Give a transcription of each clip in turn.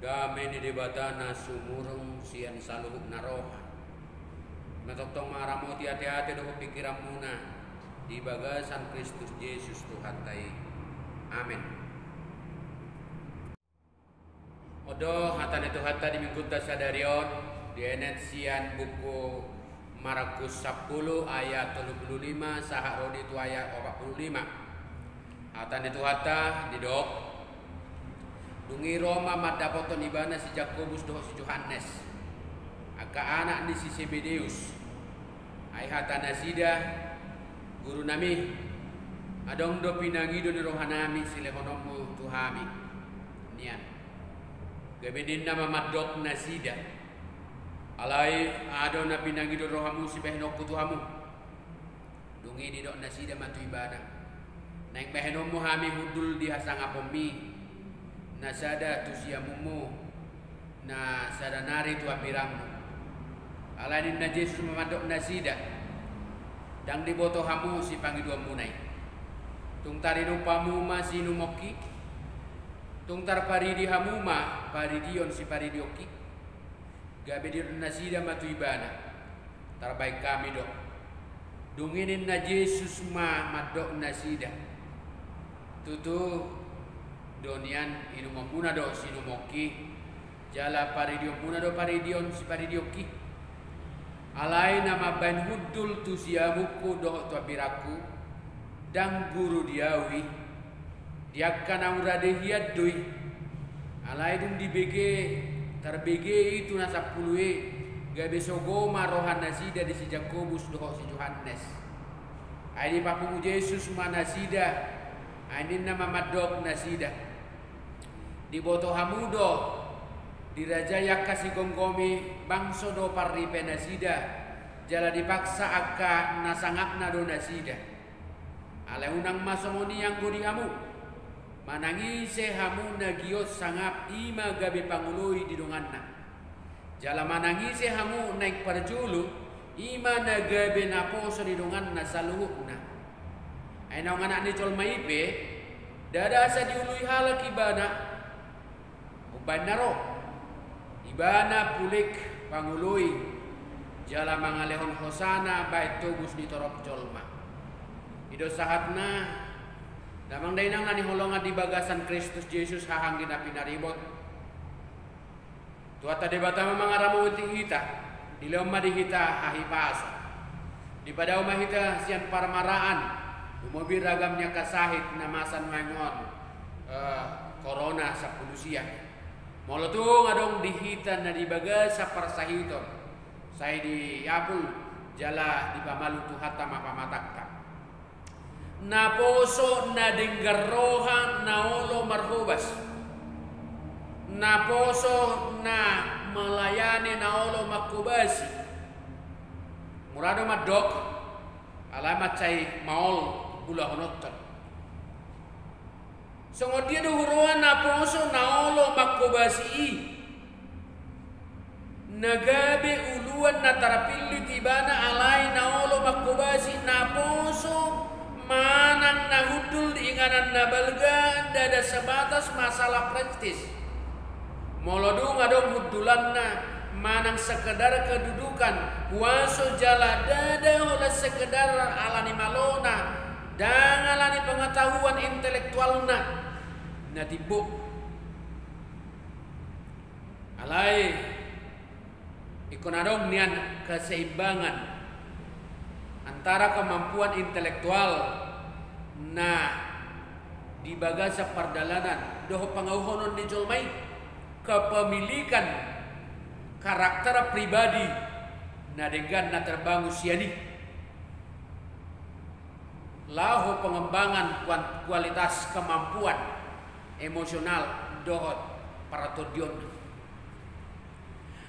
Damai ni debatana sumurung sian saluhuk naroha. Matoktong maramoti hati-hati do pikiran muna di bagasan Kristus Yesus Tuhan tai. Amin. Odo hatan itu hatta di minggu sadarion di enet sian buku Markus 10 ayat 35 sahak rodi itu ayat 45. Hatan itu hatta di dok dungi Roma madapoton ibana si Jakobus doh si Yohanes aka anak ni si Zebedeus ay hata nasida guru nami adong do pinangido ni rohanami si lehonomu tuhami nian gabedin nama madok nasida alai ado na pinangido rohamu si behenok tuhamu dungi di dok nasida matu ibana naik behenomu hami hudul di hasang apomi nasada tusiamumu na sadanari tu apiramu alanin na Yesus mamadok nasida dang diboto hamu si pangidua munai tung tari rupamu ma si numoki tung tar paridi hamu ma paridion si paridioki gabe di nasida matu ibana terbaik kami dok dunginin na Yesus ma madok nasida tutu donian inumamuna do sinumoki jala paridion puna do paridion si paridioki alai nama ban hudul tu siamuku do tu abiraku dan guru diawi diakan aura dehiat doi alai dum di BG terbg itu nasa pulue gabe sogoma rohan nasida di si Jakobus do si Yohanes ai papu Yesus manasida ini nama madok nasida di boto hamudo di raja yakasi gonggomi bangso do parripe nasida jala dipaksa akka nasangakna do nasida ale unang masomoni yang gudi hamu manangise hamu nagios sangap ima gabe pangului di donganna jala manangise hamu naik parjulu ima nagabe naposo di donganna saluhukna ay naong anak ni col maipe dada asa diului halak ibana uban naro ibana pulik pangului jala mangalehon hosana bait tobus di torop colma ido sahatna damang dainang nani holonga di bagasan Kristus Yesus hahangin api naribot tuata debata mangaramu unting hita di loma di hita hahipaso di pada umah hita sian parmaraan mobil ragamnya kasahit namasan mangon corona sa polusia molo tu ngadong dihitan na di bagas sa parsahiton saya di apul jala di pamalu tu hatta mapamatakta na poso na denggarohan na olo marhubas na poso na melayani na olo makubasi murado madok alamat cai maol bulah honotan. Songo dia dohuruan na poso na olo makobasi nagabe uluan na tarapili tibana alai na olo makobasi na poso manang na hudul inganan na balga dada sebatas masalah praktis molodung adong hudulan na manang sekedar kedudukan waso jala dada hola sekedar alani malona dan alani pengetahuan intelektualna natibuk alai ikonadong nian keseimbangan antara kemampuan intelektual na di bagasa perdalanan doh pangauhonon di jolmai kepemilikan karakter pribadi na dengan na terbangun siani lahu pengembangan kualitas kemampuan emosional dohot para todion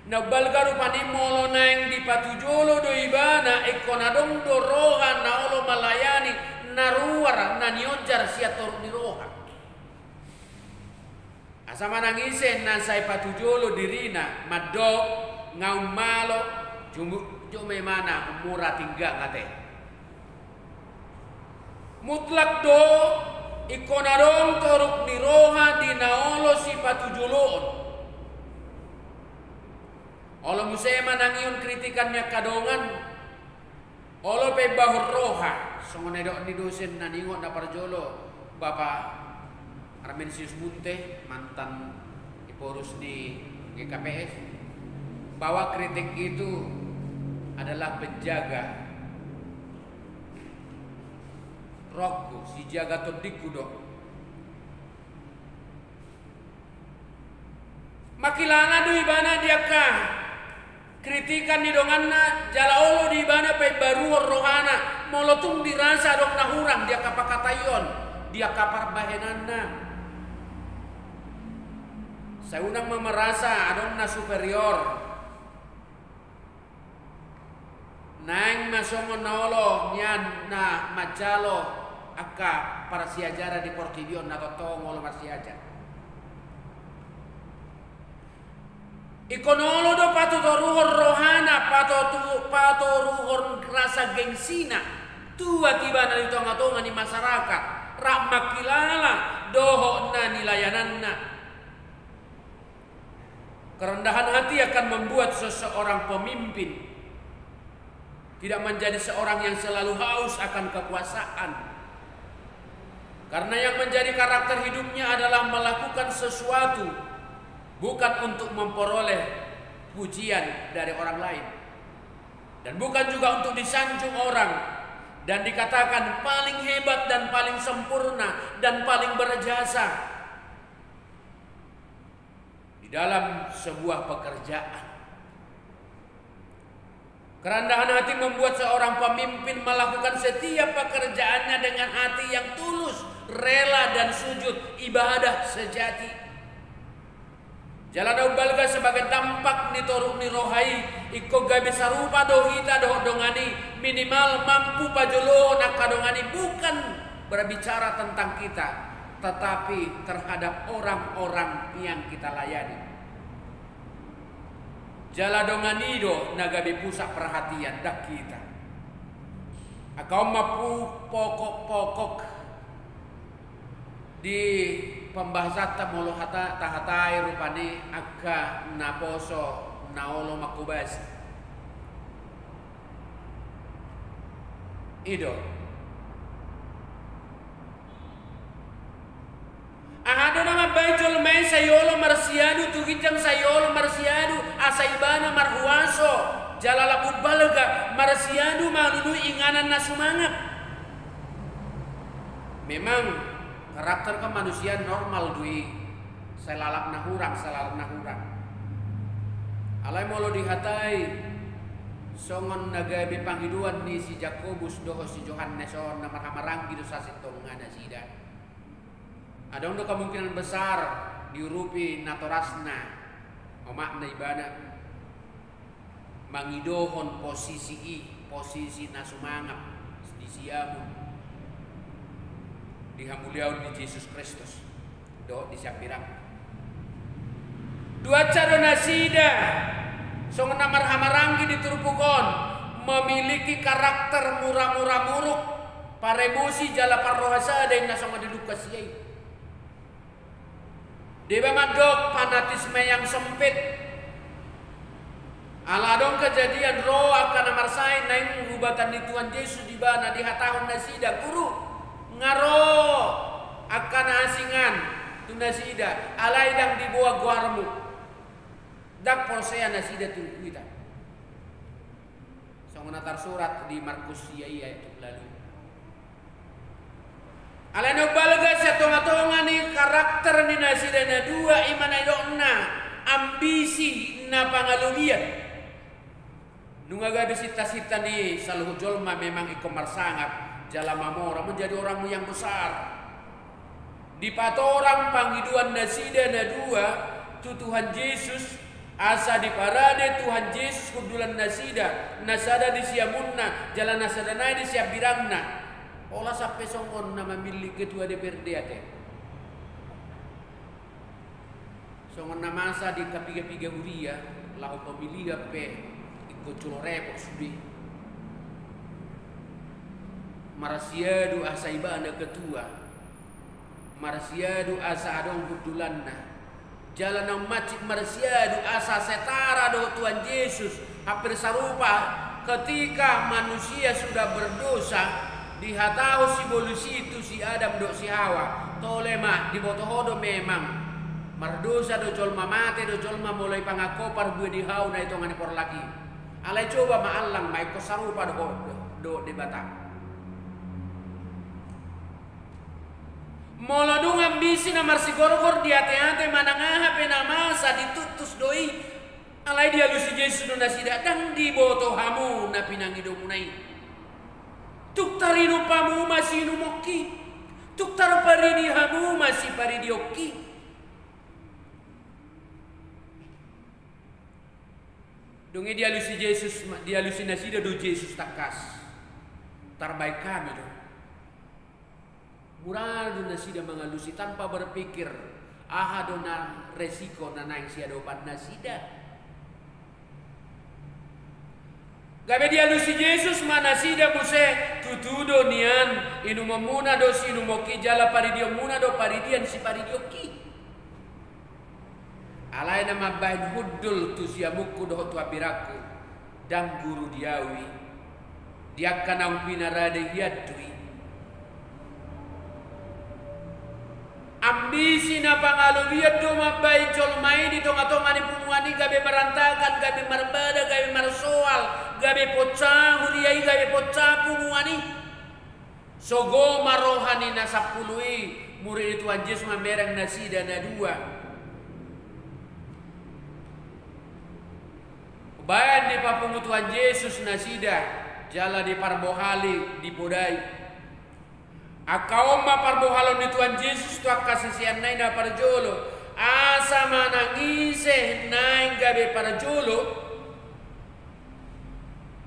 na balgaru panimolo nang di patujolo do ibana ikonadong do rohan na olo malayani naruar na nionjar siator ni rohan asama nangisen na say patujolo dirina madok ngaum malo jume mana murah tinggal ngate mutlak do ikonadong toruk ni roha di naolo si patujoloon Olo musema nangiun kritikannya kadongan. Olo pe bahur roha. Songone dok ni dosen na ningot na parjolo. Bapak Armensius Munte, mantan Iporus di GKPS, bahwa kritik itu adalah penjaga rohku, si jaga todiku dok. Makilana do ibana diakah kritikan di donganna jala olo di ibana pe baru rohana molotung dirasa dok nahurang dia kapakatayon dia kapar bahenanna. Saya unang memerasa adong na superior. Nang masongon naolo nyan na majalo aka para siajara di Portidion na totoo ngolo marsiajar. Ikonolo do patutoruhor rohana patoruhor rasa gengsina tua tiba na ditonga-tonga ni masyarakat rak makilala doho na nilayananna. Kerendahan hati akan membuat seseorang pemimpin tidak menjadi seorang yang selalu haus akan kekuasaan. Karena yang menjadi karakter hidupnya adalah melakukan sesuatu bukan untuk memperoleh pujian dari orang lain. Dan bukan juga untuk disanjung orang dan dikatakan paling hebat dan paling sempurna dan paling berjasa di dalam sebuah pekerjaan. Kerendahan hati membuat seorang pemimpin melakukan setiap pekerjaannya dengan hati yang tulus, rela dan sujud ibadah sejati. Jalan balga sebagai dampak nitoruk nirohai iko gabe sarupa dohita doh dongani minimal mampu pajolo nakadongani bukan berbicara tentang kita, tetapi terhadap orang-orang yang kita layani. Jala donganido nagabe pusat perhatian dak kita. Akau mapu pokok-pokok di pembahasan molo hata tahatai rupane akka naposo naolo makubas. Ido ahado nama bajol main sayolo marsiadu tugijang sayolo marsiadu asaibana marhuaso jalalabu balga marsiadu malulu inganan na sumangat. Memang karakter kemanusiaan normal dui selalap nahurang. Alai molo dihatai songon nagabe panghiduan ni si Jakobus doho si Yohanes on na marhamarang gitu sasitong ngana sida. Ada untuk kemungkinan besar diurupi natorasna omak na ibana mangidohon posisi nasumangap di siamun dihamuliaun di Yesus Kristus do di siapirang dua cara nasida songon namar hamaranggi di turupukon memiliki karakter murah-murah muruk parebusi jala parrohasa ada yang nasonga dilukas yai. Deba madok fanatisme yang sempit. Aladong kejadian roh akan amarsai naing hubatan di Tuhan Yesus di bana di hatahun nasida guru ngaro akan asingan tu nasida alai dang dibawa guarmu dak porsea nasida tu kita. Songonatar surat di Markus iya itu lalu. Alano balga sa tonga-tonga ni karakter ni nasida na dua iman na ambisi na pangalugian. Nunga gabi sita-sita ni saluhu jolma memang iko marsangap jala mamora menjadi orang yang besar. Di patorang panghiduan nasida na dua tu Tuhan Yesus asa di parade Tuhan Yesus kudulan nasida di siamunna jalan nasada na di siap birangna. Olah sampai songon nama milik ketua DPRD ate. Songon nama asa di kapiga-piga huria lahu pemilih pe ikut culorepo sudi. Marasiadu asa ibana ketua. Marasiadu asa adong kudulanna. jalan ng macik marsiado asa setara do Tuhan Yesus hampir serupa ketika manusia sudah berdosa dihatahu si bolusi itu si Adam do si Hawa tolema di botohodo memang mardosa do jolma mate do jolma mulai pangakopar gue dihau na itu ngani por lagi alai coba maalang mai ko sarupa do di batang molodung ambisi na marsigorgor di ate-ate manangaha penamasa ditutus doi alai dia lusi Yesus do nasida dang di boto hamu na pinangido munai tuk tarino pamu masih numoki tuk tar paridi hamu masih paridi oki donge dia lusi Yesus dia lusi nasida do Yesus takas terbaik kami do mural do nasida mengalusi tanpa berpikir aha do na resiko na naing sia do pan nasida gabe dia lusi Yesus mana sida muse tutudo nian inu memuna do si inu moki jala paridio muna do paridian si paridio ki alai nama bain hudul tu siamuku do tu abiraku dan guru diawi dia kanang pinarade hiatui ambisi na pangalubiat do mabai jolmai di tonga-tonga ni pumuani gabe merantakan gabe marbada gabe marsoal gabe pocah huriai gabe pocah pumuani sogo marohani na 10 murid Tuhan Yesus mamerang nasida na 2 bayan di papungu Tuhan Yesus nasida jala di parbohali di podai akaoma parbohalon ni Tuhan Yesus tu akasisian nai na parjolo asa manangise nai gabe parjolo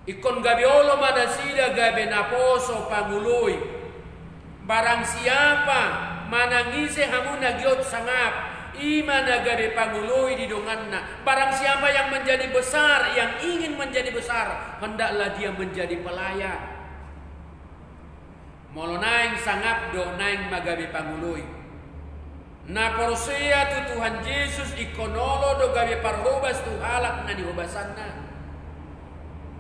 ikon gabe olo manasida gabe naposo pangului barang siapa manangise hamuna giot sangap imana gabe pangului di donganna barang siapa yang menjadi besar yang ingin menjadi besar hendaklah dia menjadi pelayan molo naing sangap do naing magabe pangului na porsia tu Tuhan Yesus ikonolo do gabe parhobas tu halak na dihobasanna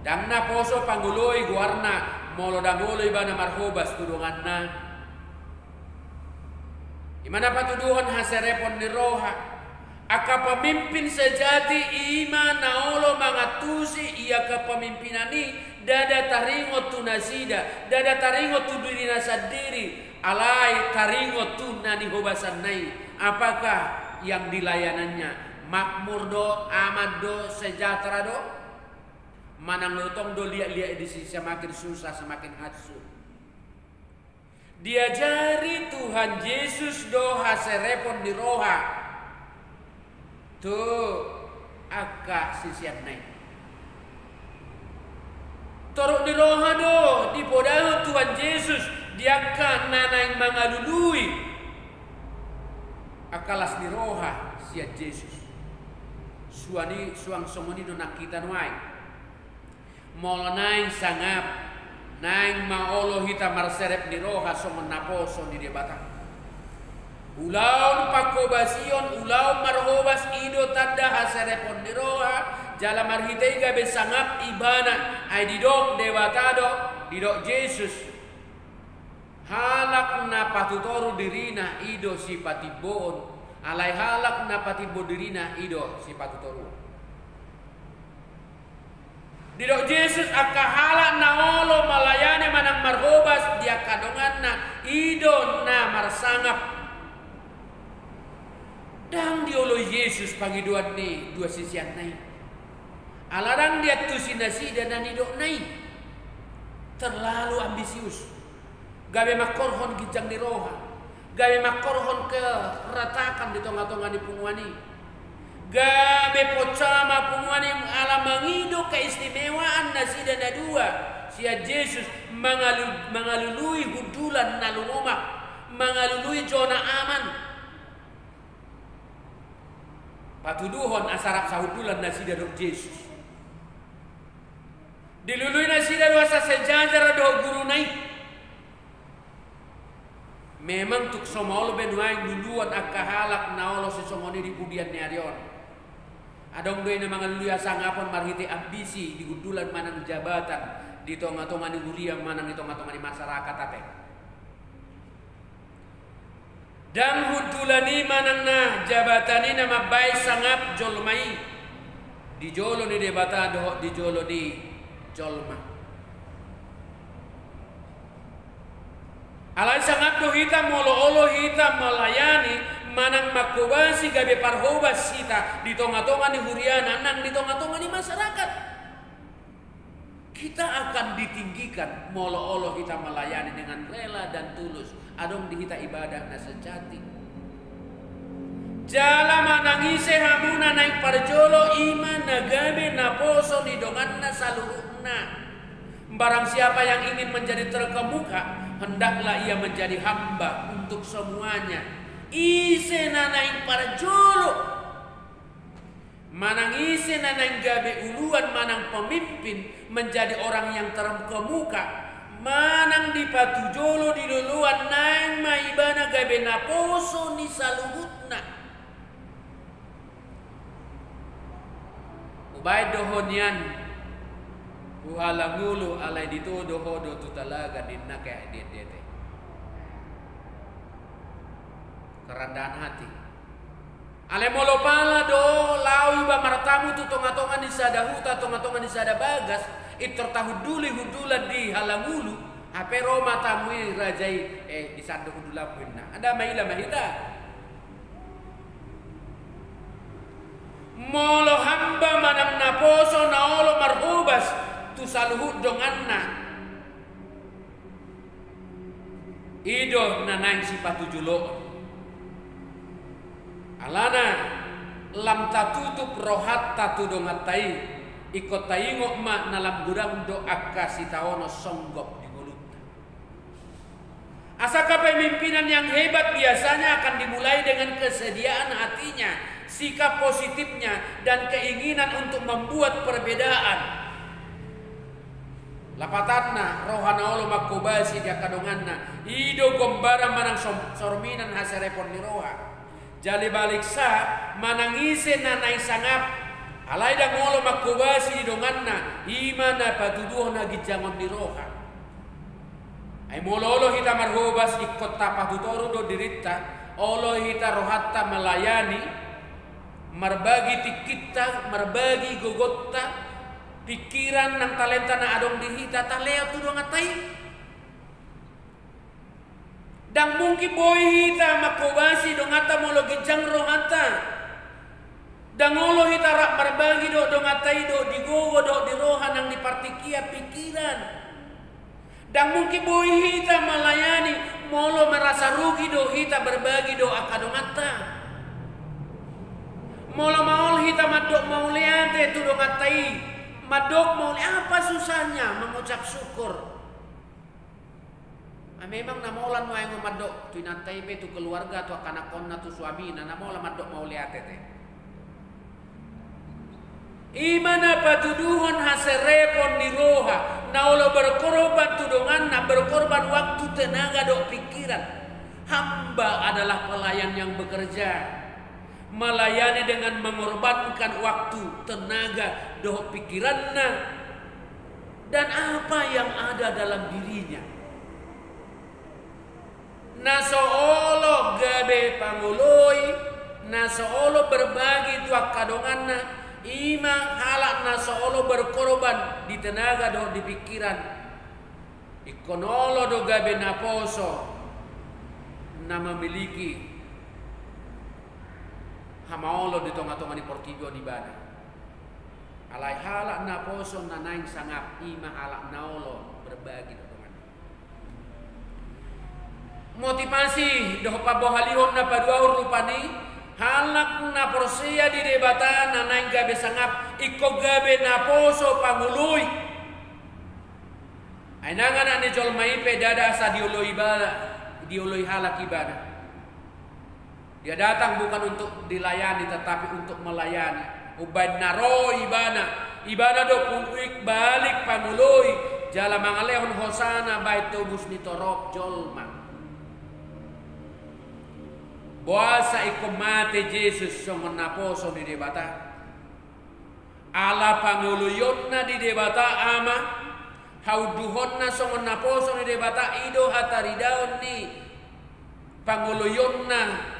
dang na poso pangului guarna molo dangolo ibana marhobas tudonganna imana patuduhon haserepon ni roha aka pemimpin sejati ima naolo mangatusi ia kepemimpinani dada taringo tu nasida dada taringo tu diri nasadiri alai taringo tu nani hobasan nai apakah yang dilayanannya makmur do aman do sejahtera do manang lotong do liat-liat di sini semakin susah semakin hatsu diajari Tuhan Yesus do haserepon di roha tu aka sisian naik torok di roha do di podaho Tuhan Yesus diakan nanang mangalului akalas di roha sia Yesus suani suang somoni do nakita nuai molo naing sangap naing maolo hita marserep di roha somon naposo di debatang ulau pakobasion ulau marhobas ido tanda haserepon di roha jala marhitei gabe sangap ibana ay didok dewatado didok Yesus halak na patutoru dirina ido si patibon alai halak na patibo dirina ido si patutoru didok Yesus aka halak na olo malayane manang marhobas dia kadongan na ido na marsangap dang diolo Yesus pangiduan ni dua sisian nai alarang dia tusi nasi dan nidok nai terlalu ambisius gabe makorhon gijang di roha gabe makorhon ke ratakan di tonga-tonga di punguani gabe pocama punguani ala mangido keistimewaan nasi dan dua sia Yesus mengalului hudulan nalungomak mengalului zona aman patuduhon asarap sahudulan nasi dan Yesus dilului nasi dan wasa sejajar do guru naik memang tuk somolo benuai duluan akahalak naolo sesongoni di pudian niarion. Adong doy na mga luya sangapon marhiti ambisi di gudulan manang jabatan di tonga-tonga ni guriang manang di tonga-tonga ni masyarakat ate. Dan hudulani manang na jabatani na mabay sangap jolmai di jolo ni debata doh di jolo di jolma. Alay sangap do hita molo-olo hita melayani manang makubasi gabe parhobas hita di tonga-tonga ni huriana nang di tonga-tonga ni masyarakat. Kita akan ditinggikan molo-olo kita melayani dengan rela dan tulus. Adong di kita ibadah na sejati. Jala manangise hamuna naik parjolo iman nagabe na poso di dongan na saluhna. Barang siapa yang ingin menjadi terkemuka, hendaklah ia menjadi hamba untuk semuanya. Ise na naik parjolo. Manang ise na naik gabe uluan manang pemimpin menjadi orang yang terkemuka. Manang di patujolo di duluan nang maibana gabe na poso ni saluhutna. Ubay dohonyan uhalangulu alay dito dohodo tutalaga din na kaya dete. Kerendahan hati. Ale molo pala do lawi ba martamu tu tonga-tonga di sada huta tonga-tonga di sada bagas. Itor tahu hudulan di halangulu ape Roma tamui rajai di sando hudula punna ada maila mahita molo hamba manam naposo naolo marhubas tu saluhut donganna ido nanang sipatu julo alana lam tatutup rohat tatu dongatai ikot taingok ma nalam gudang do akasi taono songgok di mulutnya. Asal pemimpinan yang hebat biasanya akan dimulai dengan kesediaan hatinya, sikap positifnya, dan keinginan untuk membuat perbedaan. Lapatanna rohana olo makobasi dia kadonganna ido gombara manang sorminan haserepon ni roha. Jali balik sa manangise nanay sangap alay da ngolo makubasi di donganna imana patuduh na gijangon di roha. Ay mololo hita marhubas ikot tapatutoro do dirita olo hita rohatta melayani marbagi tikita marbagi gogotta pikiran nang talenta na adong di hita taleo tu dongatai. Dan mungkin boy hita makubasi dongata molo gijang rohatta. Dangolo hita rak berbagi do dongatai do digogo do di rohan yang dipartikia pikiran. Dan mungkin boy hita melayani molo merasa rugi do hita berbagi do akadongata. Molo maul hita madok mauliate tu dongatai. Madok mauli apa susahnya mengucap syukur. Memang namolan mo yang madok tu nantai be tu keluarga tu anak-anak tu suami na namolan madok mauliate te. Imana patuduhon haserepon di roha naulo berkorban tudongan na berkorban waktu tenaga do pikiran. Hamba adalah pelayan yang bekerja melayani dengan mengorbankan waktu tenaga do pikiranna dan apa yang ada dalam dirinya. Nasoolo gabe panguloi nasoolo berbagi tuak kadonganna ima halak nasoolo berkorban di tenaga do di pikiran ikonolo do gabe naposo na memiliki hamaolo di tonga-tonga di Portigo di bana alai halak naposo na naing sangap ima halak naolo berbagi do tongan motivasi do pabohalihon na paduaur rupani halak na porsia di debatan na naing gabe sangap iko gabe na poso pangului ay nangan ani jolmai pedada sa dioloi bala dioloi halak ibadah. Dia datang bukan untuk dilayani tetapi untuk melayani. Ubad naro ibana do puik balik pangului jala mangalehon hosana bait tobus ni torop jolma. Boasa iko mate Jesus songon naposo di debata. Ala panguluyonna di debata ama. Hauduhonna songon naposo di debata ido hataridaon ni panguluyonna.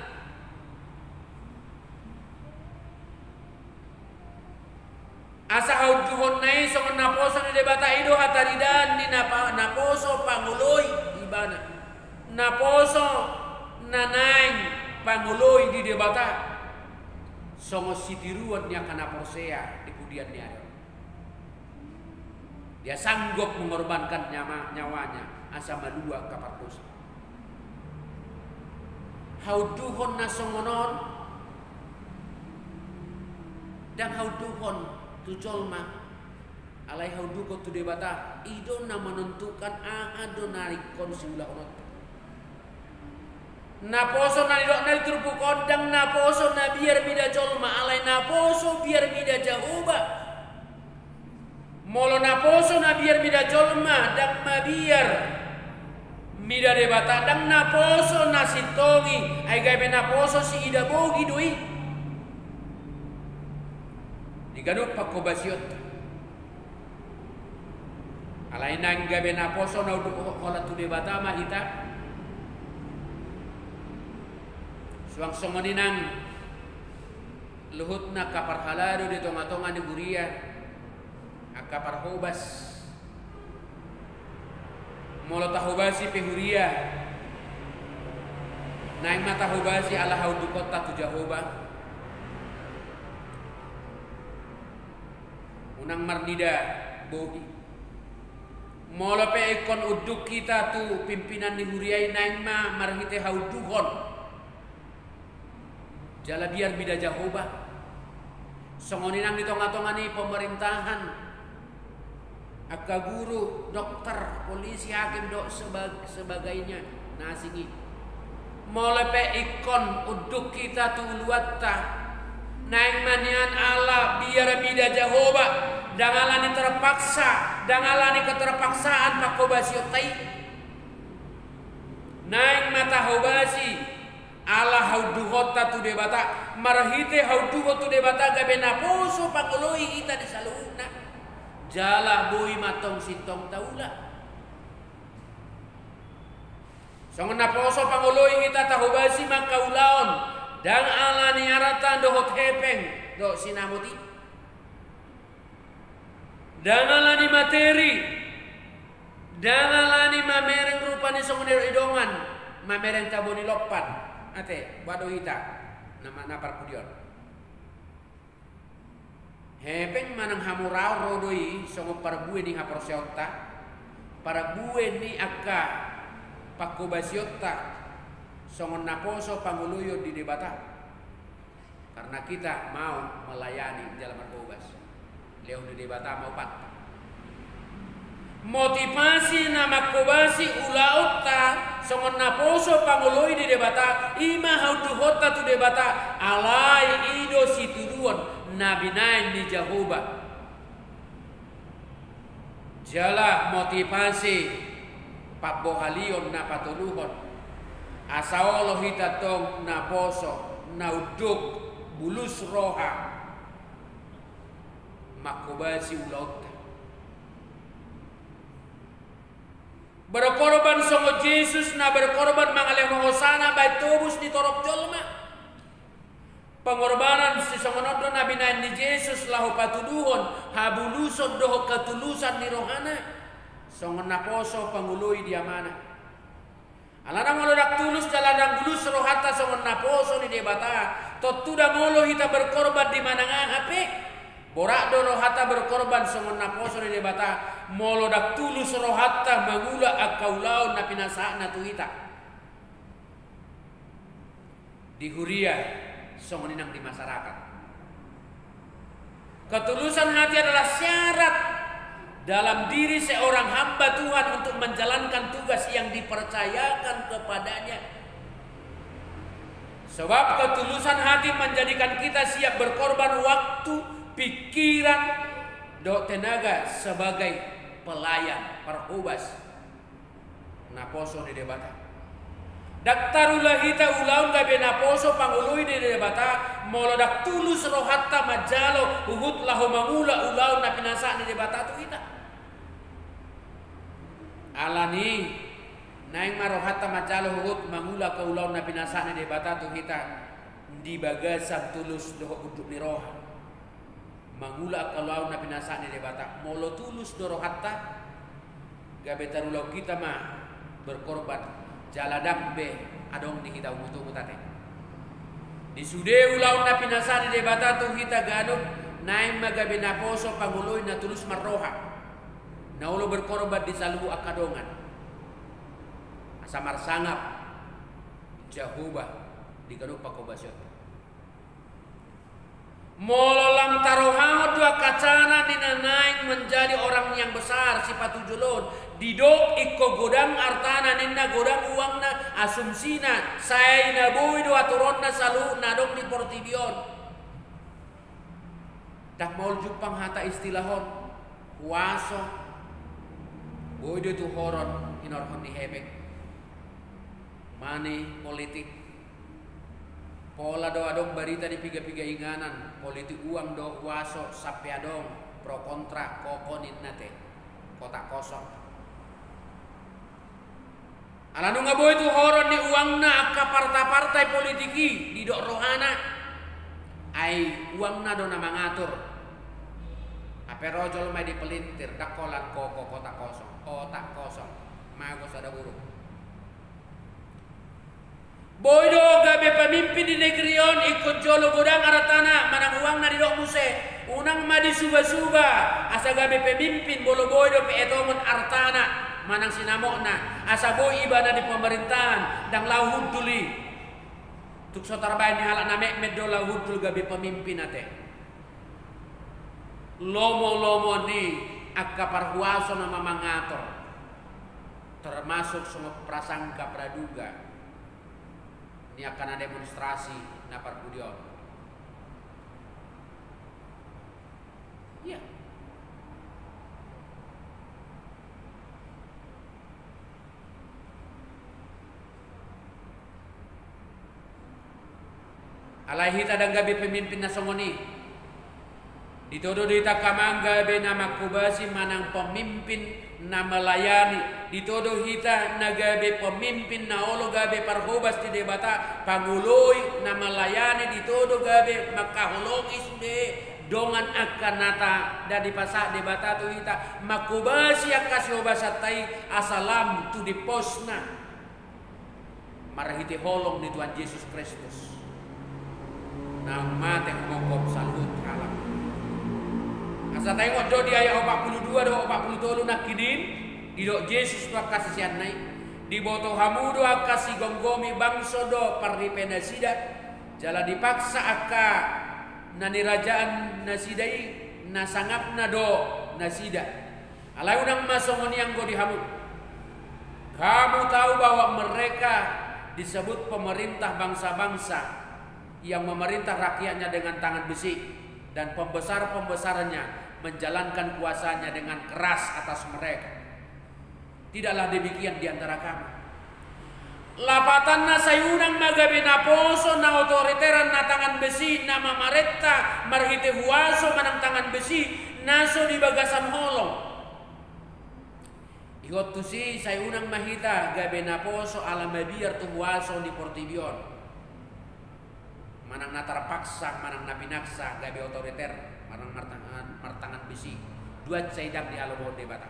Asa hauduhon nai songon naposo di debata ido hataridan di naposo panguloy ibana. Naposo nanaing panguloy di debata. Songo sitiruan niya kanaposea di kudian niya. Dia sanggup mengorbankan nyawanya asa madua kapartos. Hauduhon na songonon dan hauduhon tu jolma alai hauduhon tu debata ido na menentukan ahado narikon siula onot. Naposo na idok na turpu kondang naposo na biar mida jolma alai naposo biar mida jahuba. Molo naposo na biar mida jolma dan mabiar mida debata dan naposo na sitongi ay gabe naposo si ida bogi doi digadot pakobasiot alay nang gabe naposo na ola tu debata mahita suang songoninang luhut na kaparhalado di tonga-tonga ni Buria akapar hobas molo tahobasi pehuria naing mata hobasi ala haudu kota tu Jahoba unang marnida bogi molo pe ikon uduk kita tu pimpinan ni huriai naing ma marhite hauduhon jala biar bida Jahoba songoninang di tonga-tonga ni pemerintahan akka guru, dokter, polisi, hakim, dok sebagainya nasingi. Molepe ikon uduk kita tu luatta naing manian ala biar bida Jahoba dangalani terpaksa dangalani keterpaksaan pakobasi otai naing mata hobasi ala hauduhota tu debata marhite hauduhot tu debata gabe naposo pangoloi kita di saluna jala bui matong sintong taula. Songon naposo pangoloi kita tahubasi makaulaon dan alani aratan dohot hepeng do sinamuti. Dan alani materi dan alani mamereng rupani songon idongan mamereng taboni lopan ate bado hita nama napar pudion. Hepeng manang hamurau rodoi songo parabue ni haproseota parabue ni akka pakobasiota songo naposo panguluyo di debata karena kita mau melayani dalam arbobas leo di debata mau pat motivasi nama kobasi ulaota songo naposo panguluyo di debata ima hauduhota tu debata alai ido situruan Nabi nain di Jahoba jala motivasi Pak Bohalion na patuluhon asawalo hita tong na poso na uduk bulus roha makobasi ulaut berkorban songo Jesus na berkorban mangaleh hosana bay tubus di torok jolma pengorbanan si songonodo nabi nain ni Jesus lahu patuduhon habuluson doho ketulusan ni rohana songon naposo pangului dia mana alana ngolo dak tulus jaladang bulus rohata songon naposo ni debata totuda ngolo hita berkorban di mana ngahape borak do rohata berkorban songon naposo ni debata molo dak tulus rohata mangula akaulaon na pinasana tu hita di Huria songoninang di masyarakat. Ketulusan hati adalah syarat dalam diri seorang hamba Tuhan untuk menjalankan tugas yang dipercayakan kepadanya. Sebab ketulusan hati menjadikan kita siap berkorban waktu, pikiran, tenaga sebagai pelayan perhubas. Naposo di debata. Daktarulah hita ulaun gabe naposo pangului di debata molo dak tulus rohatta majalo uhut lahu mangula ulaun na pinasa di debata tu kita. Alani naing marohatta majalo uhut mangula ka ulaun na pinasa di debata tu kita di bagasan tulus doho uduk ni roha. Mangula ka ulaun na pinasa di debata molo tulus do rohatta gabe tarulau kita mah berkorban jaladak be adong di kita umutu mutate di sude ulaun na pinasani de bata tu kita ganun naim magabe na poso panguloy na tulus marroha na ulo berkorban di salubu akadongan asa marsangap jahuba di ganup pakobasyon mololam taroha dua kacana dinanaing menjadi orang yang besar sifat tujulun didok iko godang artana ninna godang uangna asumsina say na boy do aturon na salu nadong di portibion dak maul jupang hata istilahon waso boy do tu horon inorhon di hebek money politik pola do adong barita di piga-piga inganan politik uang do waso sape adong pro kontra kokonin nate kotak kosong alanu ngaboy tu horon ni uangna ka partai-partai politiki di dok rohana ai uangna do na mangatur ape rojol mai dipelintir dakolan koko kotak kosong magos ada buruk boy do gabe pemimpin di negerion ikut jolo godang aratana manang uangna di dok muse unang madi suba-suba asa gabe pemimpin bolo boy do pe etomon artana manang sinamokna asa boy ibadah di pemerintahan dang lahud tuli tuk sotarbain ni halak namek meddo lahud tul gabe pemimpin ate lomo ni akka parhuaso na mamangator termasuk semua prasangka praduga ni akan ada demonstrasi na parbudion ya alai hita dan gabi pemimpin nasongoni ditodo dita kamang gabi nama kubasi manang pemimpin na melayani ditodo hita na gabi pemimpin na olo gabi parhobas di debata panguloi na melayani ditodo gabi makaholongi sude dongan akan nata dan di pasak debata tu hita makubasi akasi obasatai asalam tu di posna marahiti holong di Tuhan Yesus Kristus nama teh mokop salut alam asa tengok do di ayat 42 do 43 nak kidin di do Yesus tu kasih sianai di boto hamudo kasih gonggomi bangso do parripena sida jala dipaksa aka nani rajaan nasidai nasangapna do nasida alai unang masongoni yang go dihamud kamu tahu bahwa mereka disebut pemerintah bangsa-bangsa yang memerintah rakyatnya dengan tangan besi dan pembesar-pembesarnya menjalankan kuasanya dengan keras atas mereka. Tidaklah demikian di antara kamu. Lapatan na sayunang magabi na poso na otoriteran na tangan besi na mamaretta marhite huwaso manang tangan besi naso di bagasan holong. Ikot tu si sayunang mahita gabi na poso alam mabiyar tu huwaso di portibion. Manang natar paksa, manang napinaksa, gabi otoriter, manang martangan besi. Dua saydang di alam debata.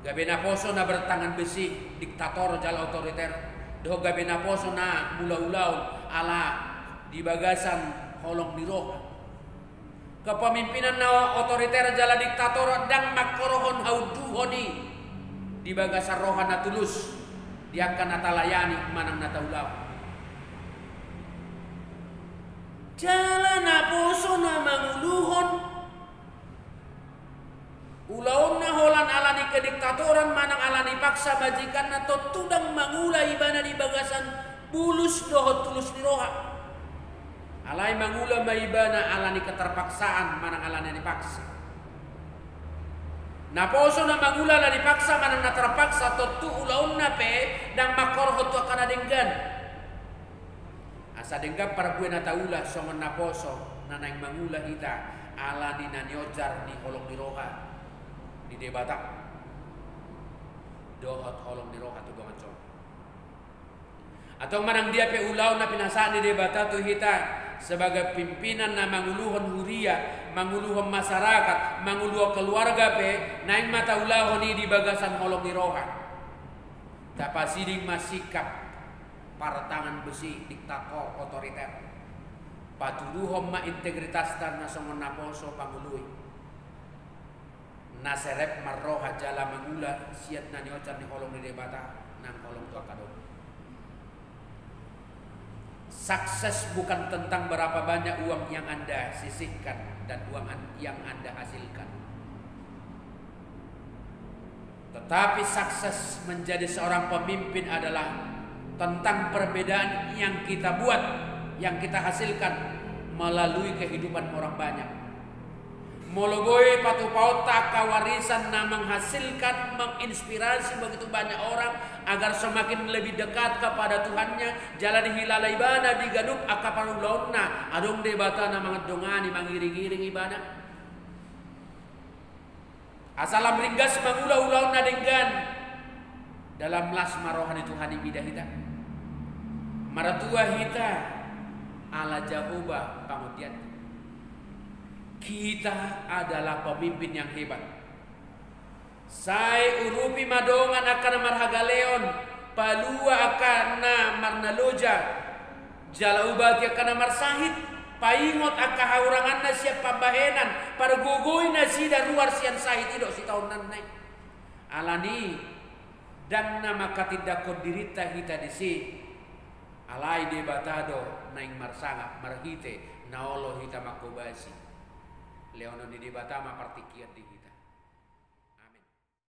Gabi na poso na bertangan besi, diktator jala otoriter. Doh gabi na poso na mula-ulau ala di bagasan holong di roh. Kepemimpinan na otoriter jala diktator dan makorohon hauduhoni. Di bagasan rohan na tulus dia akan natalayani manang nataulau jalan na puso na manguluhon ulaon na holan alani kediktatoran manang alani paksa bajikan na tutudang mangula ibana di bagasan bulus dohot tulus di roha alai mangula maibana alani keterpaksaan manang alani dipaksa Na poso na mangula la dipaksa manang na terpaksa totu ulaun na pe nang makorhot to kana denggan. Asa denggan para gue na taula songon na poso na naing mangula hita ala ni nanyojar ni holong di roha di debata. Dohot holong di roha tu dongan con. Atau manang dia pe ulau na pinasaan di debata tu hita sebagai pimpinan na manguluhon huria, manguluhon masyarakat, manguluhon keluarga pe naing mata ulahon ni di bagasan holong di roha. Tapasiding masikap para tangan besi diktator otoriter. Patuduhom ma integritas tan na songon naposo pangului. Naserep marroha jala mangula siat na nyocan ni holong di debata nang holong tua kadon. Sukses bukan tentang berapa banyak uang yang Anda sisihkan dan uang yang Anda hasilkan. Tetapi sukses menjadi seorang pemimpin adalah tentang perbedaan yang kita buat, yang kita hasilkan melalui kehidupan orang banyak. Mologoi patu pauta kawarisan na menghasilkan, menginspirasi begitu banyak orang agar semakin lebih dekat kepada Tuhannya. Jalan hilalai ibana di gadup akaparu lautna adong debata na mga dongani mangiring-iring ibadah. Asalam ringgas mangulau-ulau na denggan dalam las marohani Tuhan ibidah hita. Maratua hita ala Jehovah pangutian. Kita adalah pemimpin yang hebat. Sai urupi madongan akan marhaga leon, palua akan marnaloja, jala ubati akan marsahit, paingot akan haurangan na siap pambahenan, pargugoy na sida ruar sian sahit idok si tahun nanay. Alani dan nama katidakon dirita hita disi, alai debatado naing marsanga marhite naolo hita makobasi. Leonon di debatama partikiat di